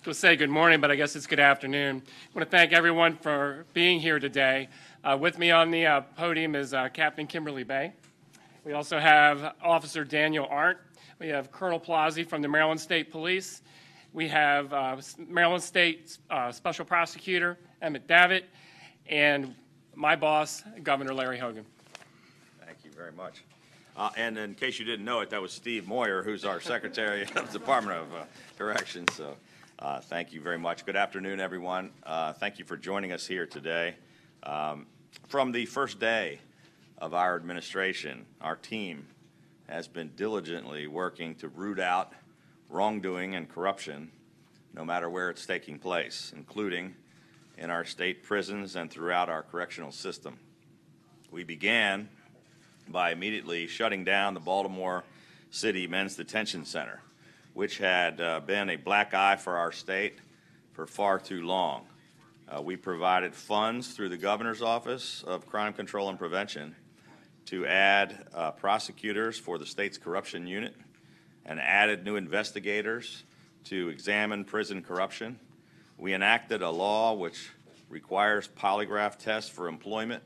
going to say good morning, but I guess it's good afternoon. I want to thank everyone for being here today. With me on the podium is Captain Kimberly Bay. We also have Officer Daniel Arndt. We have Colonel Plazzi from the Maryland State Police. We have Maryland State Special Prosecutor Emmett Davitt, and my boss, Governor Larry Hogan. Thank you very much. And in case you didn't know it, that was Steve Moyer, who's our Secretary of the Department of Corrections. So thank you very much. Good afternoon, everyone. Thank you for joining us here today. From the first day of our administration, our team has been diligently working to root out wrongdoing and corruption, no matter where it's taking place, including in our state prisons and throughout our correctional system. We began by immediately shutting down the Baltimore City Men's Detention Center, which had been a black eye for our state for far too long. We provided funds through the Governor's Office of Crime Control and Prevention to add prosecutors for the state's corruption unit and added new investigators to examine prison corruption. We enacted a law which requires polygraph tests for employment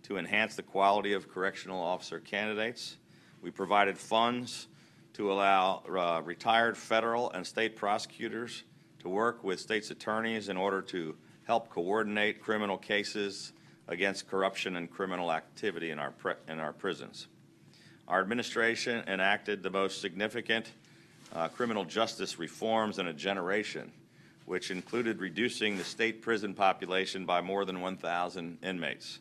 to enhance the quality of correctional officer candidates. We provided funds to allow retired federal and state prosecutors to work with state's attorneys in order to help coordinate criminal cases against corruption and criminal activity in our prisons. Our administration enacted the most significant criminal justice reforms in a generation, which included reducing the state prison population by more than 1,000 inmates.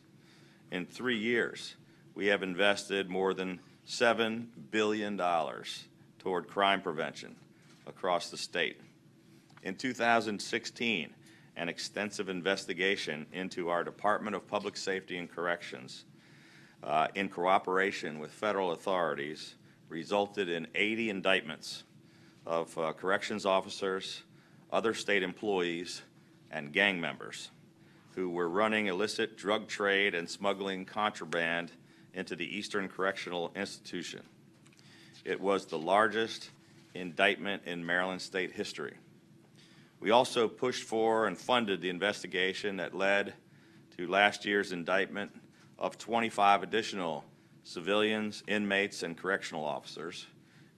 In 3 years, we have invested more than $7 billion toward crime prevention across the state. In 2016, an extensive investigation into our Department of Public Safety and Corrections, in cooperation with federal authorities, resulted in 80 indictments of corrections officers, other state employees, and gang members who were running illicit drug trade and smuggling contraband into the Eastern Correctional Institution. It was the largest indictment in Maryland state history. We also pushed for and funded the investigation that led to last year's indictment of 25 additional civilians, inmates, and correctional officers,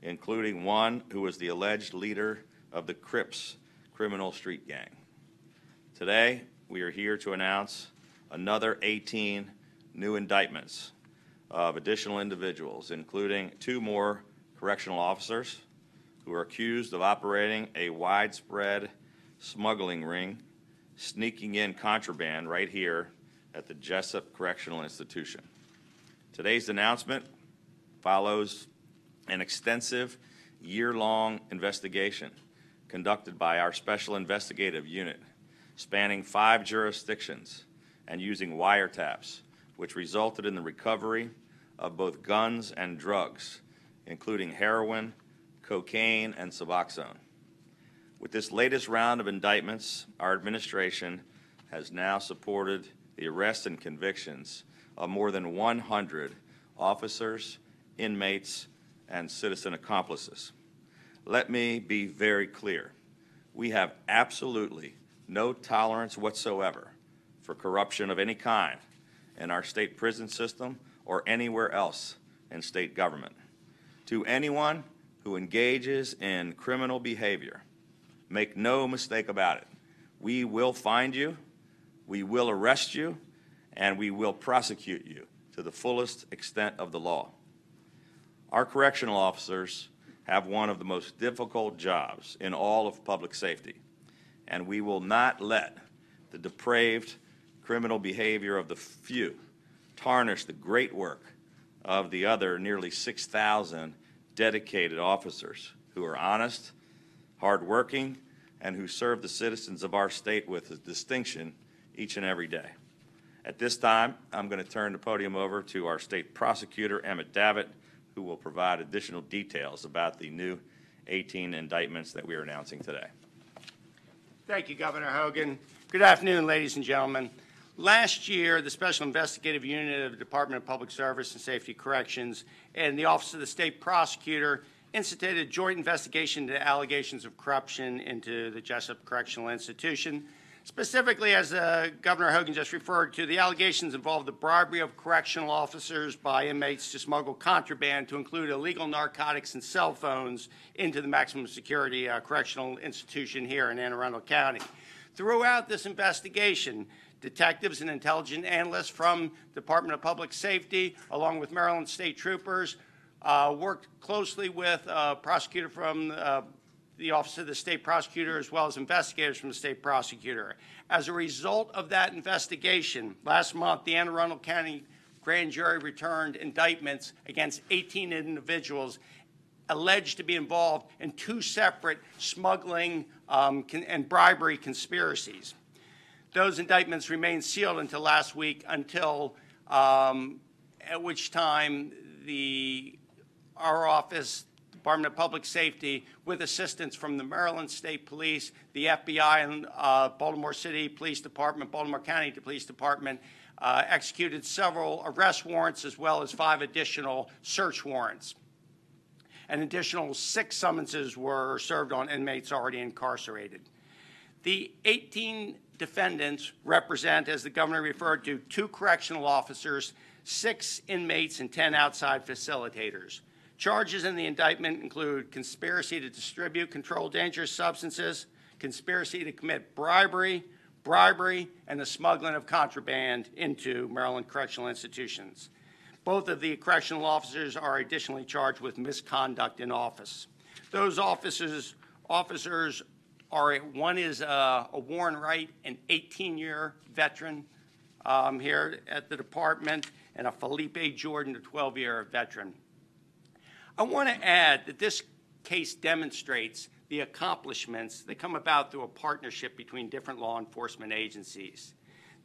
including one who was the alleged leader of the Crips criminal street gang. Today, we are here to announce another 18 new indictments of additional individuals, including 2 more correctional officers who are accused of operating a widespread smuggling ring, sneaking in contraband right here at the Jessup Correctional Institution. Today's announcement follows an extensive year-long investigation conducted by our Special Investigative Unit, spanning 5 jurisdictions and using wiretaps, which resulted in the recovery of both guns and drugs, including heroin, cocaine, and Suboxone. With this latest round of indictments, our administration has now supported the arrests and convictions of more than 100 officers, inmates, and citizen accomplices. Let me be very clear. We have absolutely no tolerance whatsoever for corruption of any kind in our state prison system or anywhere else in state government. To anyone who engages in criminal behavior, make no mistake about it, we will find you, we will arrest you, and we will prosecute you to the fullest extent of the law. Our correctional officers have one of the most difficult jobs in all of public safety, and we will not let the depraved criminal behavior of the few tarnish the great work of the other nearly 6,000 dedicated officers who are honest, hardworking, and who serve the citizens of our state with distinction each and every day. At this time, I'm going to turn the podium over to our state prosecutor, Emmett Davitt, who will provide additional details about the new 18 indictments that we are announcing today. Thank you, Governor Hogan. Good afternoon, ladies and gentlemen. Last year, the Special Investigative Unit of the Department of Public Service and Safety Corrections and the Office of the State Prosecutor instituted a joint investigation into allegations of corruption into the Jessup Correctional Institution. Specifically, as Governor Hogan just referred to, the allegations involve the bribery of correctional officers by inmates to smuggle contraband, to include illegal narcotics and cell phones, into the maximum security correctional institution here in Anne Arundel County. Throughout this investigation, detectives and intelligence analysts from Department of Public Safety, along with Maryland State Troopers, worked closely with a prosecutor from the Office of the State Prosecutor, as well as investigators from the State Prosecutor. As a result of that investigation, last month, the Anne Arundel County Grand Jury returned indictments against 18 individuals alleged to be involved in 2 separate smuggling and bribery conspiracies. Those indictments remained sealed until last week, at which time our office, Department of Public Safety, with assistance from the Maryland State Police, the FBI, and Baltimore City Police Department, Baltimore County Police Department, executed several arrest warrants as well as 5 additional search warrants. An additional 6 summonses were served on inmates already incarcerated. The 18 defendants represent, as the governor referred to, 2 correctional officers, 6 inmates, and 10 outside facilitators. Charges in the indictment include conspiracy to distribute controlled dangerous substances, conspiracy to commit bribery, and the smuggling of contraband into Maryland correctional institutions. Both of the correctional officers are additionally charged with misconduct in office. Those officers are, one is a Warren Wright, an 18-year veteran here at the department, and a Felipe Jordan, a 12-year veteran. I want to add that this case demonstrates the accomplishments that come about through a partnership between different law enforcement agencies.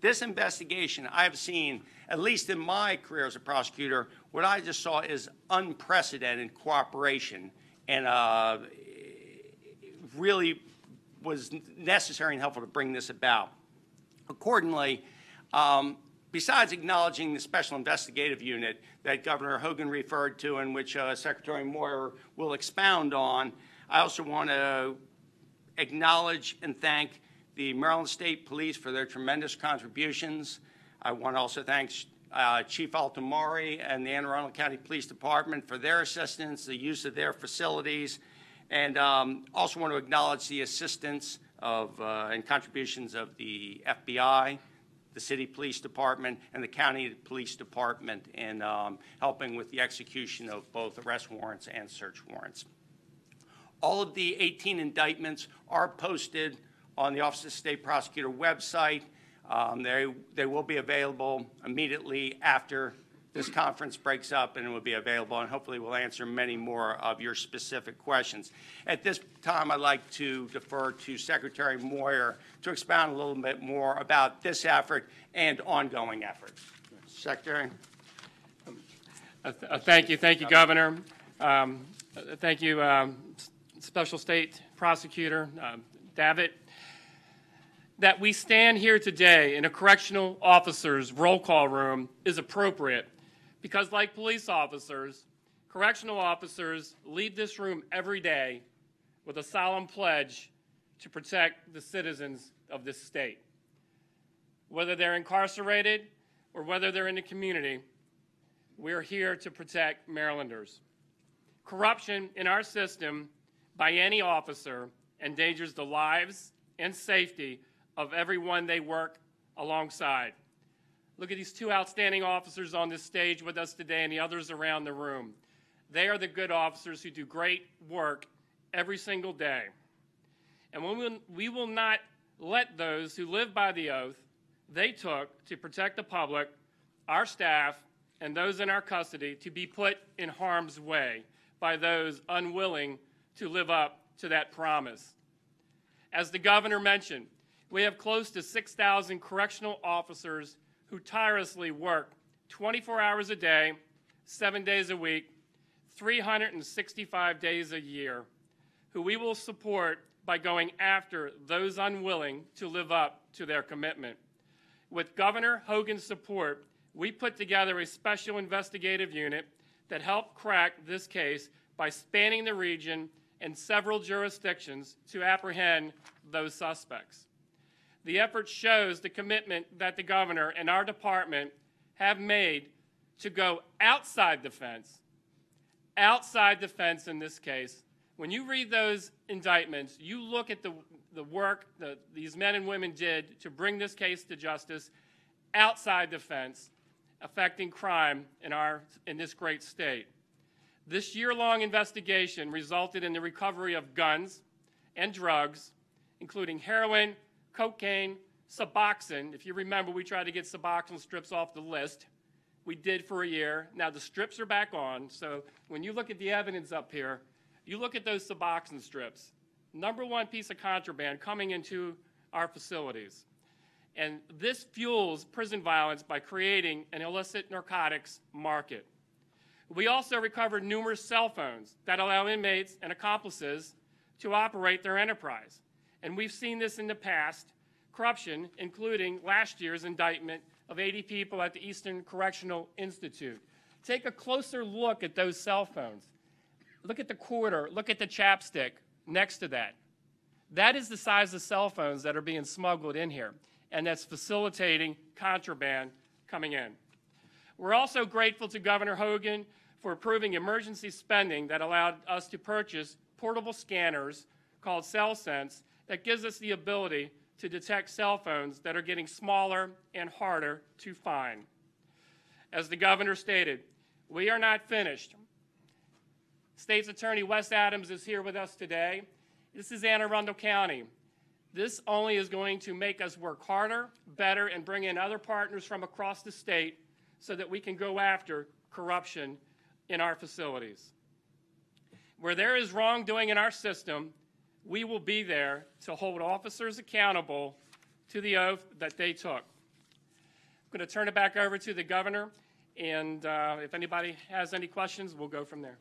This investigation I've seen, at least in my career as a prosecutor, what I just saw is unprecedented cooperation, and really was necessary and helpful to bring this about. Accordingly, besides acknowledging the Special Investigative Unit that Governor Hogan referred to, and which Secretary Moyer will expound on, I also want to acknowledge and thank the Maryland State Police for their tremendous contributions. I want to also thank Chief Altamari and the Anne Arundel County Police Department for their assistance, the use of their facilities, and also want to acknowledge the assistance of and contributions of the FBI, the City Police Department, and the County Police Department in helping with the execution of both arrest warrants and search warrants. All of the 18 indictments are posted on the Office of the State Prosecutor website. They will be available immediately after this conference breaks up, and it will be available, and hopefully we'll answer many more of your specific questions. At this time, I'd like to defer to Secretary Moyer to expound a little bit more about this effort and ongoing efforts. Secretary. Thank you, Governor. Thank you, Special State Prosecutor Davitt. That we stand here today in a correctional officer's roll call room is appropriate because, like police officers, correctional officers leave this room every day with a solemn pledge to protect the citizens of this state. Whether they're incarcerated or whether they're in the community, we're here to protect Marylanders. Corruption in our system by any officer endangers the lives and safety of everyone they work alongside. Look at these 2 outstanding officers on this stage with us today and the others around the room. They are the good officers who do great work every single day. And we will not let those who live by the oath they took to protect the public, our staff, and those in our custody to be put in harm's way by those unwilling to live up to that promise. As the governor mentioned, we have close to 6,000 correctional officers who tirelessly work 24 hours a day, 7 days a week, 365 days a year, who we will support by going after those unwilling to live up to their commitment. With Governor Hogan's support, we put together a special investigative unit that helped crack this case by spanning the region and several jurisdictions to apprehend those suspects. The effort shows the commitment that the governor and our department have made to go outside the fence in this case. When you read those indictments, you look at the work that these men and women did to bring this case to justice outside the fence, affecting crime in this great state. This year-long investigation resulted in the recovery of guns and drugs, including heroin, cocaine, Suboxone. If you remember, we tried to get Suboxone strips off the list. We did for a year. Now the strips are back on, so when you look at the evidence up here, you look at those Suboxone strips. #1 piece of contraband coming into our facilities. And this fuels prison violence by creating an illicit narcotics market. We also recovered numerous cell phones that allow inmates and accomplices to operate their enterprise. And we've seen this in the past, corruption, including last year's indictment of 80 people at the Eastern Correctional Institute. Take a closer look at those cell phones. Look at the quarter, look at the chapstick next to that. That is the size of cell phones that are being smuggled in here, and that's facilitating contraband coming in. We're also grateful to Governor Hogan for approving emergency spending that allowed us to purchase portable scanners called CellSense that gives us the ability to detect cell phones that are getting smaller and harder to find. As the governor stated, we are not finished. State's Attorney Wes Adams is here with us today. This is Anne Arundel County. This only is going to make us work harder, better, and bring in other partners from across the state so that we can go after corruption in our facilities. Where there is wrongdoing in our system, we will be there to hold officers accountable to the oath that they took. I'm going to turn it back over to the governor, and if anybody has any questions, we'll go from there.